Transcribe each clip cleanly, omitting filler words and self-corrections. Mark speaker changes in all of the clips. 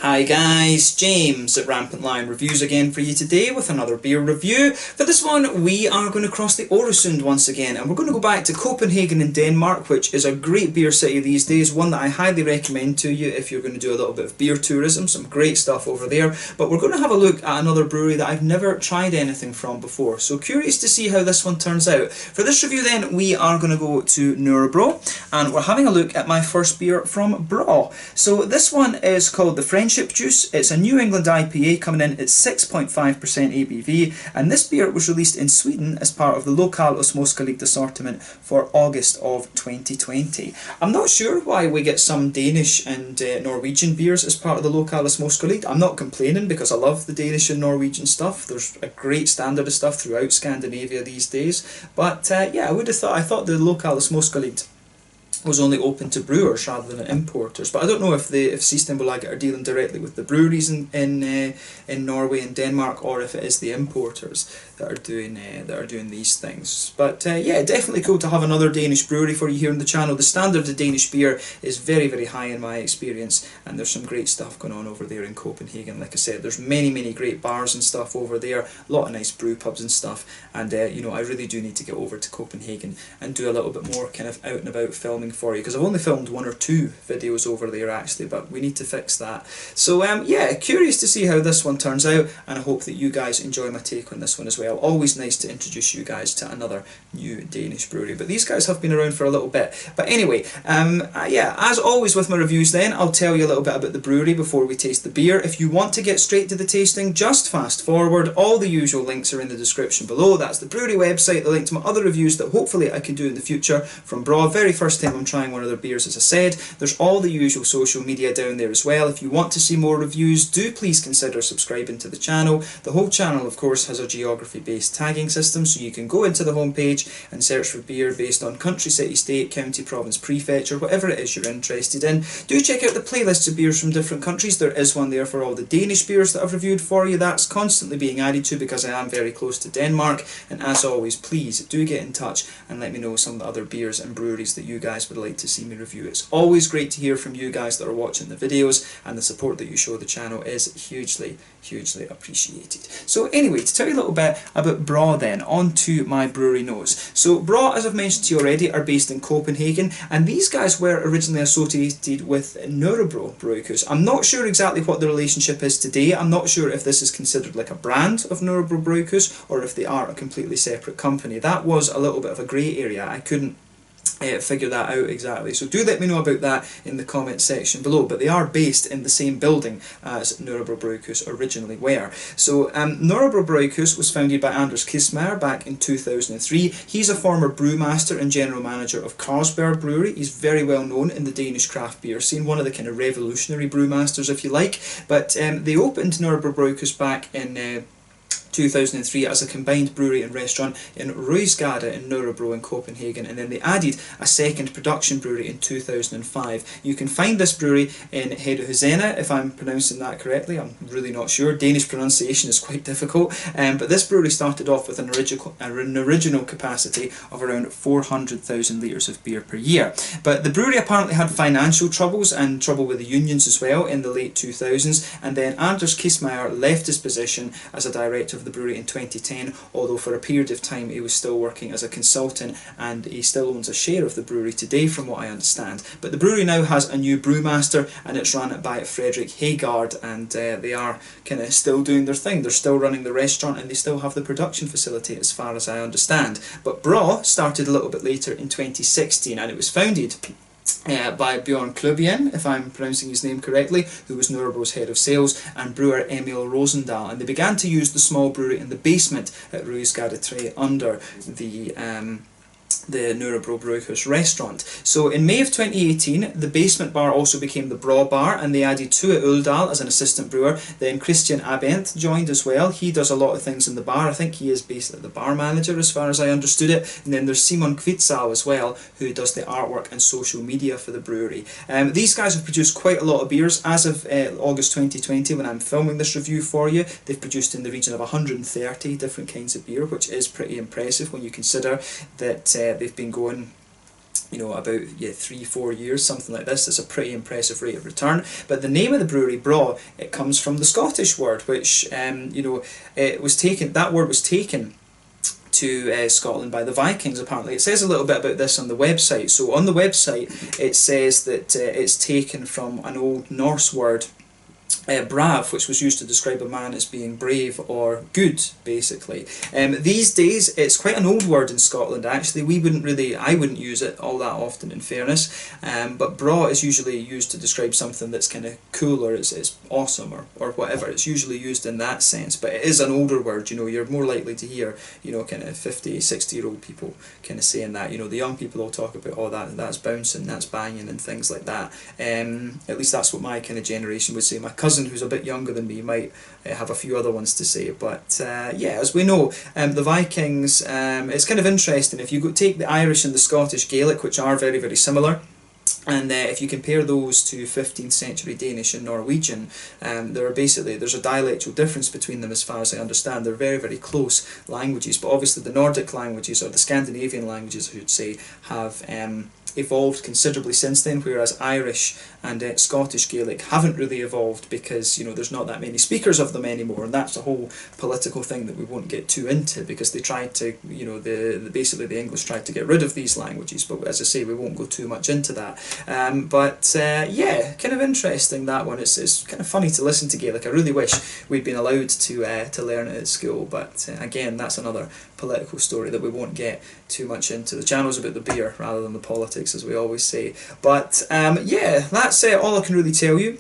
Speaker 1: Hi guys, James at RampantLionReviews again for you today with another beer review. For this one we are going to cross the Øresund once again, and we're going to go back to Copenhagen in Denmark, which is a great beer city these days, one that I highly recommend to you if you're going to do a little bit of beer tourism. Some great stuff over there, but we're going to have a look at another brewery that I've never tried anything from before, so curious to see how this one turns out. For this review then we are going to go to BRAW, and we're having a look at my first beer from BRAW. So this one is called the Friendship Juice. It's a New England IPA coming in at 6.5% ABV, and this beer was released in Sweden as part of the Lokal og Småskaligt assortment for August of 2020. I'm not sure why we get some Danish and Norwegian beers as part of the Lokal og Småskaligt. I'm not complaining because I love the Danish and Norwegian stuff. There's a great standard of stuff throughout Scandinavia these days, but yeah, I thought the Lokal og Småskaligt was only open to brewers rather than importers. But I don't know if Systembolaget are dealing directly with the breweries in Norway and Denmark, or if it is the importers that are doing these things. But yeah, definitely cool to have another Danish brewery for you here on the channel. The standard of Danish beer is very, very high in my experience, and there's some great stuff going on over there in Copenhagen. Like I said, there's many great bars and stuff over there, a lot of nice brew pubs and stuff, and you know, I really do need to get over to Copenhagen and do a little bit more kind of out and about filming for you, because I've only filmed 1 or 2 videos over there actually, but we need to fix that. So yeah, curious to see how this one turns out, and I hope that you guys enjoy my take on this one as well. Always nice to introduce you guys to another new Danish brewery, but these guys have been around for a little bit. But anyway, yeah, as always with my reviews then, I'll tell you a little bit about the brewery before we taste the beer. If you want to get straight to the tasting, just fast forward. All the usual links are in the description below. That's the brewery website, the link to my other reviews that hopefully I can do in the future from BRAW. Very first time I'm trying one of their beers, as I said. There's all the usual social media down there as well. If you want to see more reviews, do please consider subscribing to the channel. The whole channel of course has a geography-based tagging system, so you can go into the homepage and search for beer based on country, city, state, county, province, prefecture, whatever it is you're interested in. Do check out the playlists of beers from different countries. There is one there for all the Danish beers that I've reviewed for you. That's constantly being added to because I am very close to Denmark, and as always, please do get in touch and let me know some of the other beers and breweries that you guys would like to see me review. It's always great to hear from you guys that are watching the videos, and the support that you show the channel is hugely appreciated. So anyway, to tell you a little bit about BRAW then, on to my brewery notes. So BRAW, as I've mentioned to you already, are based in Copenhagen, and these guys were originally associated with Nørrebro Bryghus. I'm not sure exactly what the relationship is today. I'm not sure if this is considered like a brand of Nørrebro Bryghus or if they are a completely separate company. That was a little bit of a grey area. I couldn't figure that out exactly, so do let me know about that in the comment section below. But they are based in the same building as Nørrebro Bryghus originally were. So Nørrebro Bryghus was founded by Anders Kissmeyer back in 2003. He's a former brewmaster and general manager of Carlsberg Brewery. He's very well known in the Danish craft beer scene, one of the kind of revolutionary brewmasters if you like. But they opened Nørrebro Bryghus back in 2003 as a combined brewery and restaurant in Rysgade in Nørrebro in Copenhagen, and then they added a second production brewery in 2005. You can find this brewery in Hedehusene, if I'm pronouncing that correctly. I'm really not sure. Danish pronunciation is quite difficult, but this brewery started off with an original capacity of around 400,000 litres of beer per year. But the brewery apparently had financial troubles and trouble with the unions as well in the late 2000s, and then Anders Kissmeyer left his position as a director of the brewery in 2010, although for a period of time he was still working as a consultant, and he still owns a share of the brewery today from what I understand. But the brewery now has a new brewmaster, and it's run by Frederick Hagard, and they are kind of still doing their thing. They're still running the restaurant and they still have the production facility as far as I understand. But BRAW started a little bit later in 2016, and it was founded by Bjorn Klubien, if I'm pronouncing his name correctly, who was Nørrebro's head of sales, and brewer Emil Rosendahl, and they began to use the small brewery in the basement at Rysgade 3 under the Nørrebro Bryghus restaurant. So in May of 2018, the basement bar also became the BRAW bar, and they added Tue Uldal as an assistant brewer. Then Christian Abent joined as well. He does a lot of things in the bar. I think he is basically the bar manager as far as I understood it. And then there's Simon Kvitsau as well, who does the artwork and social media for the brewery. These guys have produced quite a lot of beers. As of August 2020, when I'm filming this review for you, they've produced in the region of 130 different kinds of beer, which is pretty impressive when you consider that they've been going you know, about 3-4 years, something like this. It's a pretty impressive rate of return. But the name of the brewery, BRAW, it comes from the Scottish word, which you know, it was taken. That word was taken to Scotland by the Vikings, apparently. It says a little bit about this on the website. So on the website it says that it's taken from an Old Norse word, brav, which was used to describe a man as being brave or good, basically. These days, it's quite an old word in Scotland, actually. I wouldn't use it all that often, in fairness. But braw is usually used to describe something that's kind of cool, or it's awesome, or whatever. It's usually used in that sense, but it is an older word. You know, you're more likely to hear, you know, kind of 50, 60-year-old people kind of saying that. You know, the young people all talk about, oh, that's bouncing, that's banging, and things like that. At least that's what my kind of generation would say. My cousin, who's a bit younger than me, might have a few other ones to say, but yeah, as we know, the Vikings, it's kind of interesting. If you take the Irish and the Scottish Gaelic, which are very, very similar, and if you compare those to 15th century Danish and Norwegian, there's a dialectal difference between them as far as I understand. They're very, very close languages, but obviously the Nordic languages, or the Scandinavian languages I should say, have evolved considerably since then, whereas Irish and Scottish Gaelic haven't really evolved because, you know, there's not that many speakers of them anymore, and that's a whole political thing that we won't get too into, because they tried to, you know, basically the English tried to get rid of these languages, but as I say, we won't go too much into that. Yeah, kind of interesting, that one. It's kind of funny to listen to Gaelic. I really wish we'd been allowed to learn it at school, but again, that's another political story that we won't get too much into. The channel's about the beer rather than the politics, as we always say. But yeah, that's all I can really tell you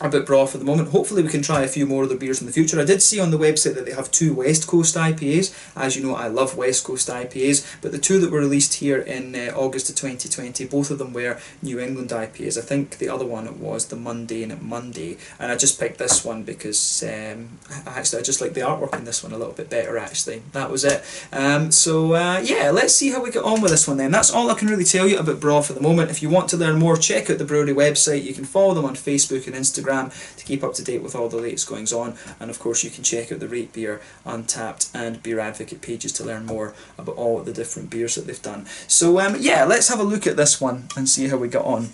Speaker 1: about BRAW for the moment. Hopefully we can try a few more of their beers in the future. I did see on the website that they have 2 West Coast IPAs. As you know, I love West Coast IPAs, but the 2 that were released here in August of 2020, both of them were New England IPAs. I think the other one was the Mundane Monday, and I just picked this one because actually I just like the artwork in this one a little bit better, actually. That was it. Yeah, let's see how we get on with this one then. That's all I can really tell you about BRAW for the moment. If you want to learn more, check out the brewery website. You can follow them on Facebook and Instagram to keep up to date with all the latest goings on, and of course you can check out the Rate Beer, Untappd and Beer Advocate pages to learn more about all the different beers that they've done. So yeah, let's have a look at this one and see how we get on.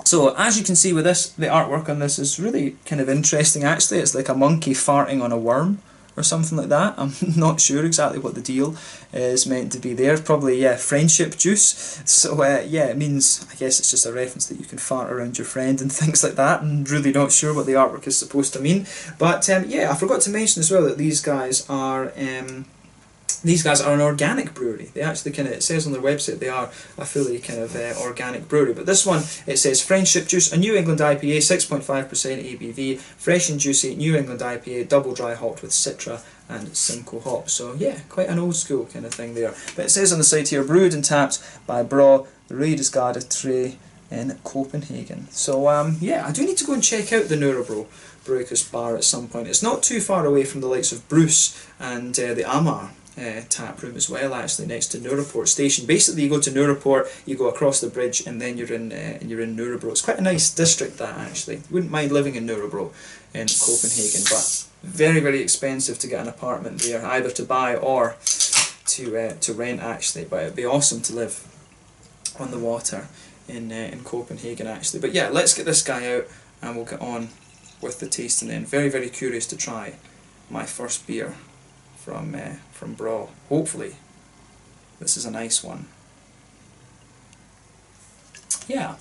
Speaker 1: So as you can see with this, the artwork on this is really kind of interesting, actually. It's like a monkey farting on a worm or something like that. I'm not sure exactly what the deal is meant to be there. Probably, yeah, friendship juice. So yeah, it means, I guess it's just a reference that you can fart around your friend and things like that. I'm really not sure what the artwork is supposed to mean. But yeah, I forgot to mention as well that these guys are an organic brewery. They actually it says on their website they are a fully kind of organic brewery. But this one, it says Friendship Juice, a New England IPA, 6.5% ABV, fresh and juicy New England IPA, double dry hopped with Citra and Simcoe hops. So yeah, quite an old school kind of thing there. But it says on the site here, brewed and tapped by BRAW, the Rødesgade 3 in Copenhagen. So yeah, I do need to go and check out the Nørrebro Brewkers Bar at some point. It's not too far away from the likes of Bruce and the Amar tap room as well, actually, next to Nørreport station. Basically, you go to Nørreport, you go across the bridge, and then you're in Nørrebro. It's quite a nice district, that, actually. Wouldn't mind living in Nørrebro in Copenhagen, but very, very expensive to get an apartment there, either to buy or to rent, actually. But it'd be awesome to live on the water in Copenhagen, actually. But yeah, let's get this guy out and we'll get on with the tasting then. Very, very curious to try my first beer from BRAW. Hopefully this is a nice one. Yeah,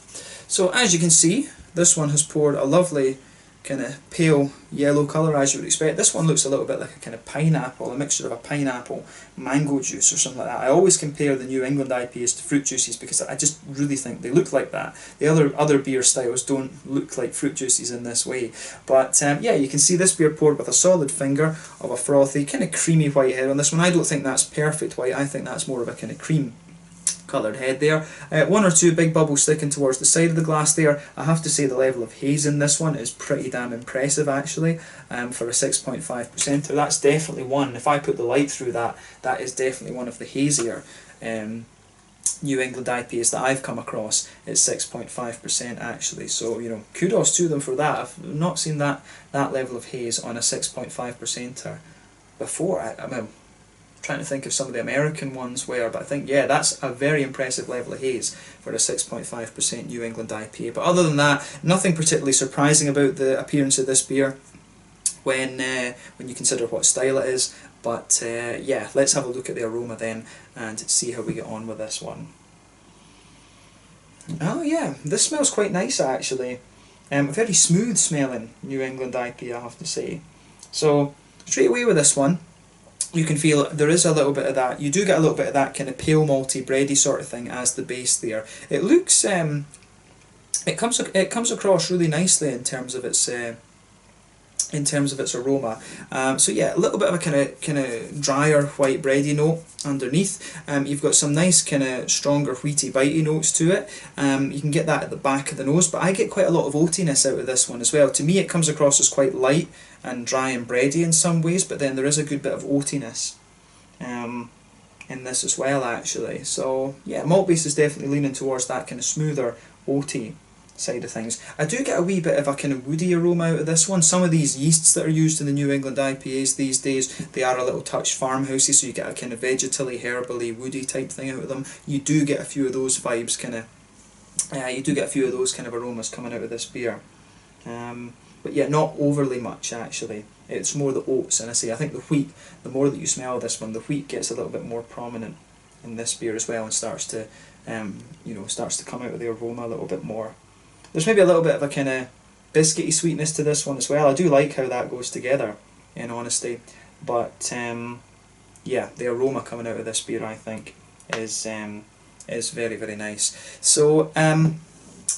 Speaker 1: so as you can see, this one has poured a lovely kind of pale yellow colour, as you would expect. This one looks a little bit like a kind of pineapple, a mixture of a pineapple mango juice or something like that. I always compare the New England IPAs to fruit juices because I just really think they look like that. The other beer styles don't look like fruit juices in this way. But yeah, you can see this beer poured with a solid finger of a frothy, kind of creamy white head on this one. I don't think that's perfect white, I think that's more of a kind of cream coloured head there. 1 or 2 big bubbles sticking towards the side of the glass there. I have to say the level of haze in this one is pretty damn impressive, actually, for a 6.5%. That's definitely one, if I put the light through that, that is definitely one of the hazier New England IPAs that I've come across. It's 6.5% actually, so you know, kudos to them for that. I've not seen that level of haze on a 6.5%er before. I mean, trying to think of some of the American ones were, but I think, yeah, that's a very impressive level of haze for a 6.5% New England IPA. But other than that, nothing particularly surprising about the appearance of this beer when you consider what style it is. But yeah, let's have a look at the aroma then and see how we get on with this one. Oh yeah, this smells quite nice actually. Very smooth smelling New England IPA, I have to say. So straight away with this one, you can feel there is a little bit of that. You do get a little bit of that kind of pale malty bready sort of thing as the base there. It looks it comes across really nicely in terms of its aroma. So yeah, a little bit of a kind of drier white bready note underneath. You've got some nice kind of stronger wheaty bitey notes to it. You can get that at the back of the nose, but I get quite a lot of oatiness out of this one as well. To me, it comes across as quite light and dry and bready in some ways, but then there is a good bit of oatiness in this as well actually. So yeah, malt base is definitely leaning towards that kind of smoother oaty side of things. I do get a wee bit of a kind of woody aroma out of this one. Some of these yeasts that are used in the New England IPAs these days, they are a little touch farmhousey, so you get a kind of vegetally, herbally, woody type thing out of them. You do get a few of those vibes you do get a few of those kind of aromas coming out of this beer. But yeah, not overly much actually. It's more the oats, and I think the wheat, the more that you smell this one, the wheat gets a little bit more prominent in this beer as well and starts to starts to come out of the aroma a little bit more. There's maybe a little bit of a kind of biscuity sweetness to this one as well. I do like how that goes together, in honesty. But yeah, the aroma coming out of this beer, I think, is very, very nice. So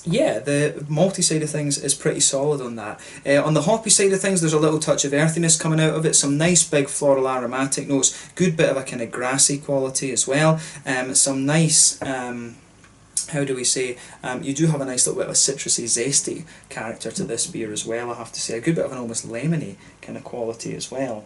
Speaker 1: yeah, the malty side of things is pretty solid on that. On the hoppy side of things, there's a little touch of earthiness coming out of it, some nice big floral aromatic notes, good bit of a kind of grassy quality as well, some nice how do we say, you do have a nice little bit of a citrusy, zesty character to this beer as well, I have to say. A good bit of an almost lemony kind of quality as well.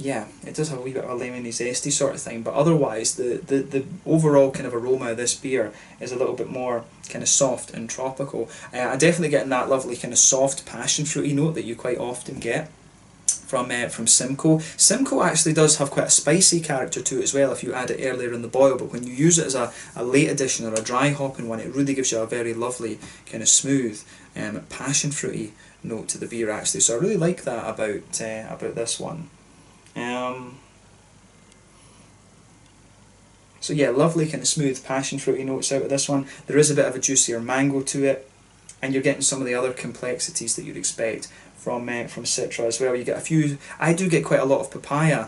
Speaker 1: Yeah, it does have a wee bit of a lemony, zesty sort of thing, but otherwise the overall kind of aroma of this beer is a little bit more kind of soft and tropical. I definitely get that lovely kind of soft passion fruity note that you quite often get from Simcoe. Simcoe actually does have quite a spicy character to it as well if you add it earlier in the boil, but when you use it as a late addition or a dry hopping one, it really gives you a very lovely kind of smooth passion fruity note to the beer actually. So I really like that about this one. So yeah, lovely kind of smooth passion fruity notes out of this one. There is a bit of a juicier mango to it, and you're getting some of the other complexities that you'd expect from Citra as well. You get a few. I do get quite a lot of papaya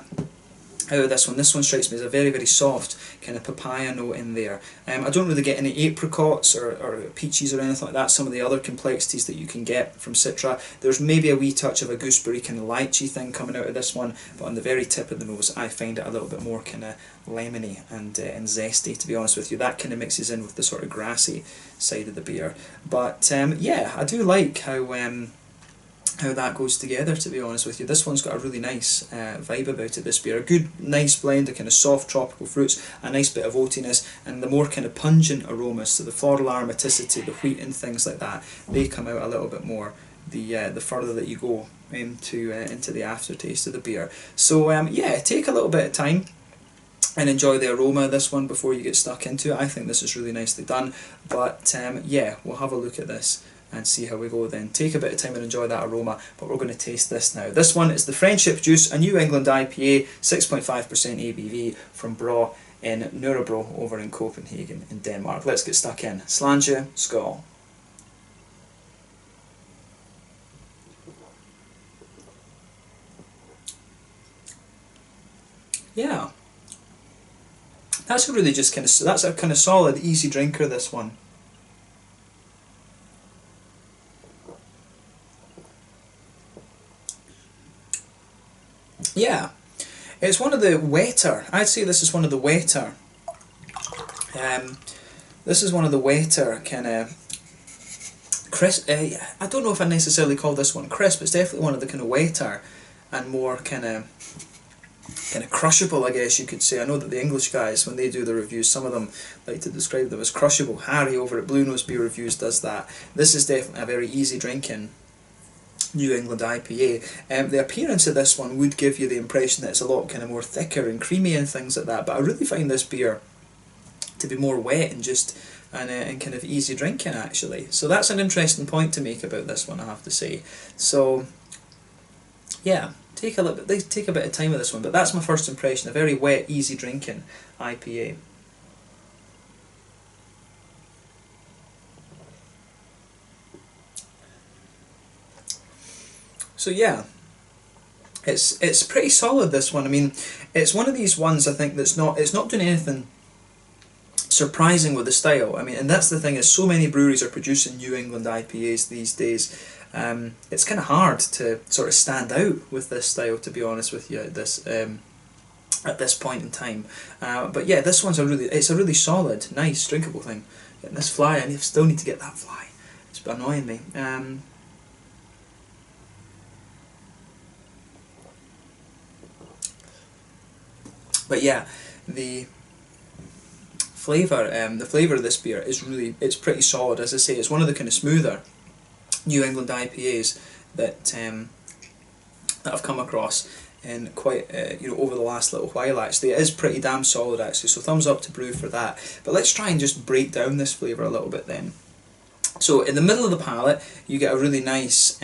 Speaker 1: out of this one. This one strikes me as a very, very soft kind of papaya note in there. I don't really get any apricots or peaches or anything like that, some of the other complexities that you can get from Citra. There's maybe a wee touch of a gooseberry kind of lychee thing coming out of this one, but on the very tip of the nose I find it a little bit more kind of lemony and zesty, to be honest with you. That kind of mixes in with the sort of grassy side of the beer. But yeah, I do like how that goes together, to be honest with you. This one's got a really nice vibe about it, this beer. A good, nice blend of kind of soft tropical fruits, a nice bit of oatiness, and the more kind of pungent aromas, so the floral aromaticity, the wheat and things like that, they come out a little bit more the further that you go into the aftertaste of the beer. So yeah, take a little bit of time and enjoy the aroma of this one before you get stuck into it. I think this is really nicely done, but yeah, we'll have a look at this and see how we go then. Take a bit of time and enjoy that aroma, but we're going to taste this now. This one is the Friendship Juice, a New England IPA, 6.5% ABV from BRAW in Nørrebro over in Copenhagen in Denmark. Let's get stuck in. Slange, skål. Yeah, that's a really just that's a kind of solid, easy drinker, this one. Yeah, it's one of the wetter. I'd say this is one of the wetter. This is one of the wetter kind of crisp. I don't know if I necessarily call this one crisp. It's definitely one of the kind of wetter and more kind of crushable, I guess you could say. I know that the English guys, when they do the reviews, some of them like to describe them as crushable. Harry over at Blue Nose Beer Reviews does that. This is definitely a very easy drinking New England IPA. The appearance of this one would give you the impression that it's a lot kind of more thicker and creamy and things like that, but I really find this beer to be more wet and just and kind of easy drinking actually. So that's an interesting point to make about this one, I have to say. So yeah, take a bit of time with this one, but that's my first impression, a very wet, easy drinking IPA. So yeah, it's pretty solid, this one. I mean, it's one of these ones I think it's not doing anything surprising with the style. I mean, and that's the thing, is so many breweries are producing New England IPAs these days. It's kind of hard to sort of stand out with this style, to be honest with you, at this point in time. But yeah, this one's it's a really solid, nice, drinkable thing. Getting this fly, I still need to get that fly. It's annoying me. But yeah, the flavour of this beer is it's pretty solid. As I say, it's one of the kind of smoother New England IPAs that I've come across in quite over the last little while. Actually, it is pretty damn solid actually. So thumbs up to Brew for that. But let's try and just break down this flavour a little bit then. So in the middle of the palate, you get a really nice.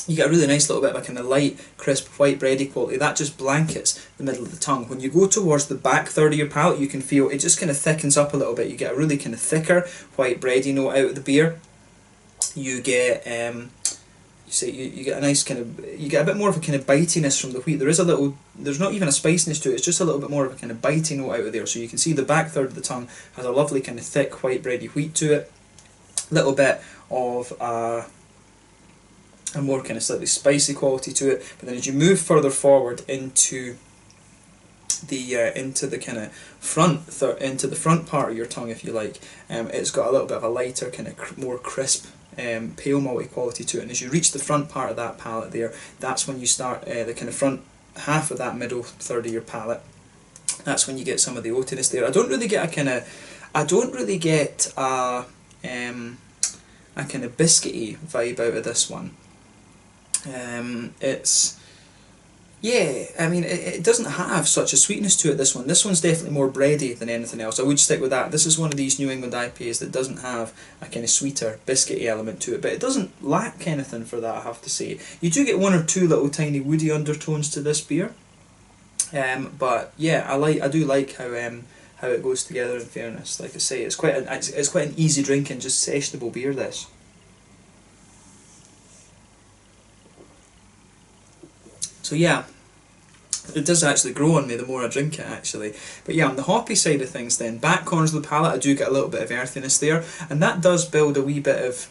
Speaker 1: You get a really nice little bit of a kind of light, crisp, white bready quality. That just blankets the middle of the tongue. When you go towards the back third of your palate, you can feel it just kind of thickens up a little bit. You get a really kind of thicker, white bready note out of the beer. You get, you get a nice kind of, you get a bit more of a kind of bitiness from the wheat. There's not even a spiciness to it. It's just a little bit more of a kind of biting note out of there. So you can see the back third of the tongue has a lovely kind of thick, white bready wheat to it. A little bit of a more kind of slightly spicy quality to it, but then as you move further forward into the kind of front part of your tongue, if you like, it's got a little bit of a lighter kind of more crisp pale malty quality to it. And as you reach the front part of that palate there, that's when you start the kind of front half of that middle third of your palate. That's when you get some of the oatiness there. I don't really get a kind of biscuity vibe out of this one. It doesn't have such a sweetness to it, this one. This one's definitely more bready than anything else. I would stick with that. This is one of these New England IPAs that doesn't have a kind of sweeter, biscuity element to it, but it doesn't lack anything for that, I have to say. You do get one or two little tiny woody undertones to this beer, but yeah, I do like how it goes together, in fairness. Like I say, it's quite an easy drinking, just sessionable beer, this. So yeah, it does actually grow on me the more I drink it actually. But yeah, on the hoppy side of things then, back corners of the palate, I do get a little bit of earthiness there, and that does build a wee bit of,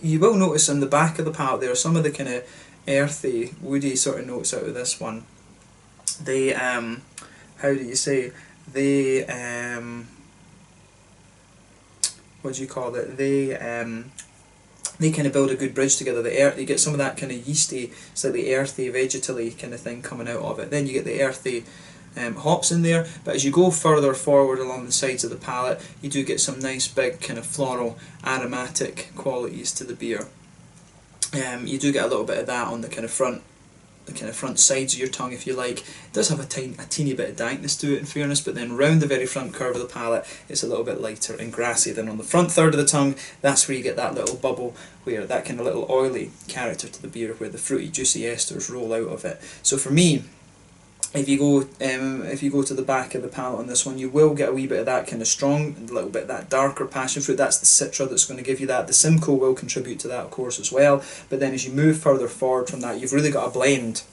Speaker 1: you will notice on the back of the palate there, some of the kind of earthy, woody sort of notes out of this one. They, how do you say, they, what do you call it, they kind of build a good bridge together. You get some of that kind of yeasty, slightly earthy, vegetally kind of thing coming out of it. Then you get the earthy hops in there, but as you go further forward along the sides of the palate, you do get some nice big kind of floral, aromatic qualities to the beer. You do get a little bit of that on the kind of front sides of your tongue, if you like. It does have a teeny bit of dankness to it, in fairness, but then round the very front curve of the palate, it's a little bit lighter and grassy. Then on the front third of the tongue, that's where you get that little bubble, where that kind of little oily character to the beer, where the fruity, juicy esters roll out of it. So for me, if you go to the back of the palate on this one, you will get a wee bit of that kind of strong, a little bit of that darker passion fruit. That's the citra that's going to give you that. The Simcoe will contribute to that, of course, as well. But then as you move further forward from that, you've really got a blend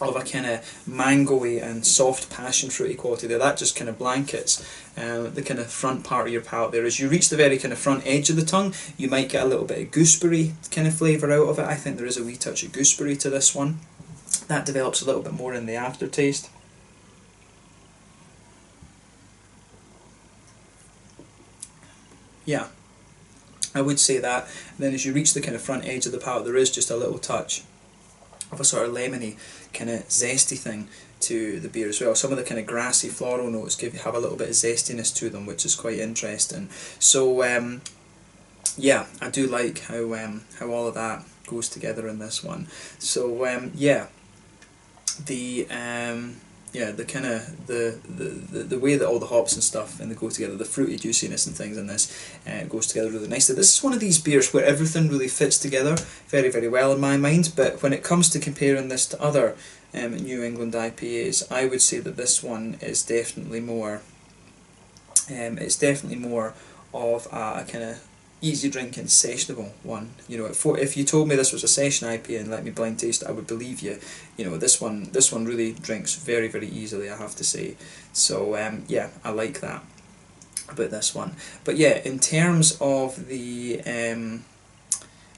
Speaker 1: of a kind of mangoey and soft passion fruity quality there. That just kind of blankets the kind of front part of your palate there. As you reach the very kind of front edge of the tongue, you might get a little bit of gooseberry kind of flavour out of it. I think there is a wee touch of gooseberry to this one. That develops a little bit more in the aftertaste. Yeah, I would say that. And then as you reach the kind of front edge of the palate, there is just a little touch of a sort of lemony, kind of zesty thing to the beer as well. Some of the kind of grassy floral notes have a little bit of zestiness to them, which is quite interesting. So yeah, I do like how all of that goes together in this one. So yeah, the the kind of the way that all the hops and stuff and they go together, the fruity juiciness and things in this goes together really nicely. This is one of these beers where everything really fits together very, very well in my mind. But when it comes to comparing this to other New England IPAs, I would say that this one is definitely more. It's definitely more of a kind of easy drinking, sessionable one. You know, if you told me this was a session IPA and let me blind taste it, I would believe you. You know, this one really drinks very, very easily, I have to say. So yeah, I like that about this one. But yeah, in terms of the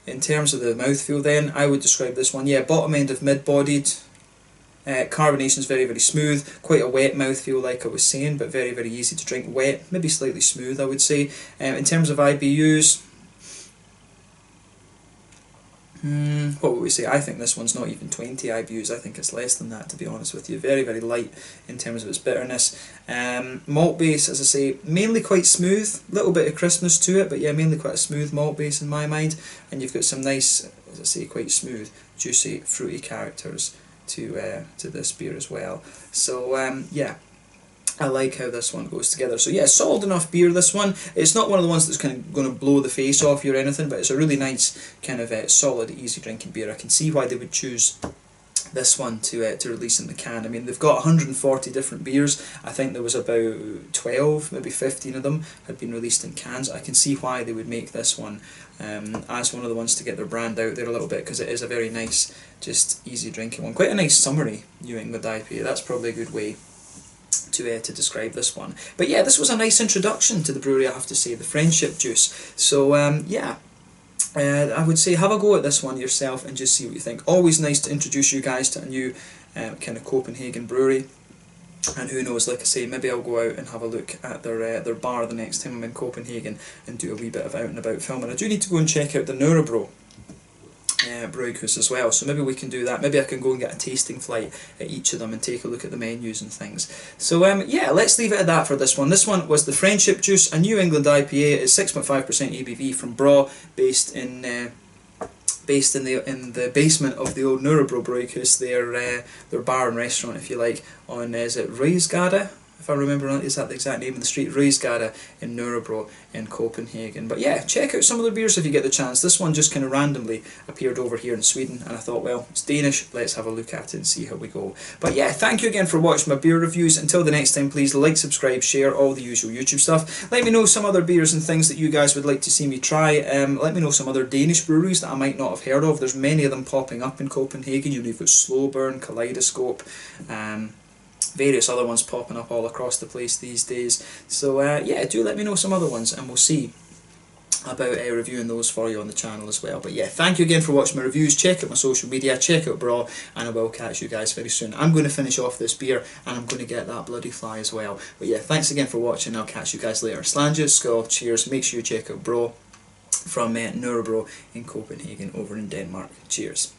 Speaker 1: mouthfeel, then I would describe this one. Yeah, bottom end of mid-bodied. Carbonation is very, very smooth, quite a wet mouthfeel like I was saying, but very, very easy to drink. Wet, maybe slightly smooth I would say. In terms of IBUs, what would we say? I think this one's not even 20 IBUs, I think it's less than that, to be honest with you. Very, very light in terms of its bitterness. Malt base, as I say, mainly quite smooth, little bit of crispness to it, but yeah, mainly quite a smooth malt base in my mind. And you've got some nice, as I say, quite smooth, juicy, fruity characters to this beer as well. So yeah, I like how this one goes together. So yeah, solid enough beer, this one. It's not one of the ones that's kind of going to blow the face off you or anything, but it's a really nice kind of solid, easy drinking beer. I can see why they would choose this one to release in the can. I mean, they've got 140 different beers. I think there was about 12, maybe 15 of them had been released in cans. I can see why they would make this one as one of the ones to get their brand out there a little bit, because it is a very nice, just easy drinking one. Quite a nice summery New England IPA. That's probably a good way to describe this one. But yeah, this was a nice introduction to the brewery, I have to say, the Friendship Juice. So yeah, I would say have a go at this one yourself and just see what you think. Always nice to introduce you guys to a new kind of Copenhagen brewery. And who knows, like I say, maybe I'll go out and have a look at their bar the next time I'm in Copenhagen and do a wee bit of out and about filming. I do need to go and check out the Nurrebro Brewhouse as well, so maybe we can do that. Maybe I can go and get a tasting flight at each of them and take a look at the menus and things. So yeah, let's leave it at that for this one. This one was the Friendship Juice, a New England IPA. It's 6.5% ABV from BRAW, based in the basement of the old Nurrebro Brewhouse, their bar and restaurant, if you like, on is it Røysgade? If I remember right, is that the exact name of the street? Røysgade in Nurrebro in Copenhagen. But yeah, check out some of their beers if you get the chance. This one just kind of randomly appeared over here in Sweden, and I thought, well, it's Danish, let's have a look at it and see how we go. But yeah, thank you again for watching my beer reviews. Until the next time, please like, subscribe, share, all the usual YouTube stuff. Let me know some other beers and things that you guys would like to see me try. Let me know some other Danish breweries that I might not have heard of. There's many of them popping up in Copenhagen. You've got Slow Burn, Kaleidoscope, various other ones popping up all across the place these days. So yeah, do let me know some other ones and we'll see about reviewing those for you on the channel as well. But yeah, thank you again for watching my reviews. Check out my social media, check out BRAW, and I will catch you guys very soon. I'm going to finish off this beer and I'm going to get that bloody fly as well. But yeah, thanks again for watching. I'll catch you guys later. Slanje, skål, cheers. Make sure you check out BRAW from Nurrebro in Copenhagen over in Denmark. Cheers.